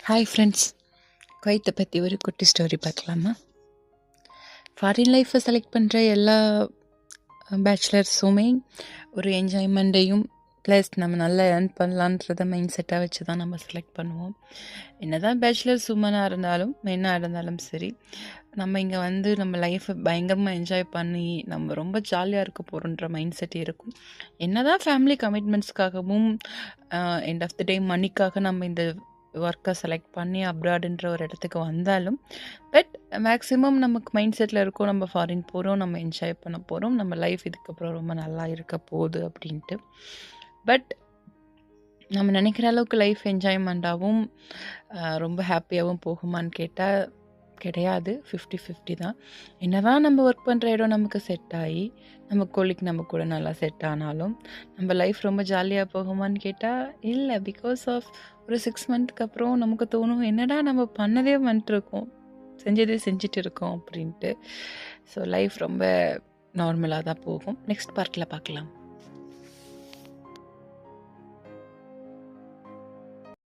Hi friends, குவைத்தை பற்றி ஒரு குட்டி ஸ்டோரி பார்க்கலாமா? ஃபாரின் லைஃப்பை செலக்ட் பண்ணுற எல்லா பேச்சுலர்ஸுமே ஒரு என்ஜாய்மெண்ட்டையும் ப்ளஸ் நம்ம நல்லா ஏர்ன் பண்ணலான்றத மைண்ட் செட்டாக வச்சு தான் நம்ம செலக்ட் பண்ணுவோம். என்ன தான் பேச்சுலர்ஸ் உமனாக இருந்தாலும் மென்னாக இருந்தாலும் சரி, நம்ம இங்கே வந்து நம்ம லைஃப்பை பயங்கரமாக என்ஜாய் பண்ணி நம்ம ரொம்ப ஜாலியாக இருக்க போகிறோன்ற மைண்ட் செட் இருக்கும். என்ன தான் ஃபேமிலி கமிட்மெண்ட்ஸ்க்காகவும் எண்ட் ஆஃப் த டே மணிக்காக நம்ம இந்த ஒர்க்கை செலக்ட் பண்ணி அப்ராடுன்ற ஒரு இடத்துக்கு வந்தாலும், பட் மேக்ஸிமம் நமக்கு மைண்ட் செட்டில் இருக்கும், நம்ம ஃபாரின் போகிறோம், நம்ம என்ஜாய் பண்ண போகிறோம், நம்ம லைஃப் இதுக்கப்புறம் ரொம்ப நல்லா இருக்க போகுது அப்படின்ட்டு. பட் நம்ம நினைக்கிற அளவுக்கு லைஃப் என்ஜாய்மெண்ட்டாகவும் ரொம்ப ஹாப்பியாகவும் போகுமான்னு கேட்டால் கிடையாது. 50-50 தான். என்ன தான் நம்ம ஒர்க் பண்ணுற இடம் நமக்கு செட் ஆகி நம்ம கொலிக் நம்ம கூட நல்லா செட் ஆனாலும் நம்ம லைஃப் ரொம்ப ஜாலியாக போகுமான்னு கேட்டால் இல்லை. பிகாஸ் ஆஃப் ஒரு 6 மந்த்துக்கு அப்புறம் நமக்கு தோணும், என்னடா நம்ம பண்ணதே வந்துட்டுருக்கோம், செஞ்சதே செஞ்சுட்டு இருக்கோம் அப்படின்ட்டு. ஸோ லைஃப் ரொம்ப நார்மலாக தான் போகும். நெக்ஸ்ட் பார்ட்டில் பார்க்கலாம்.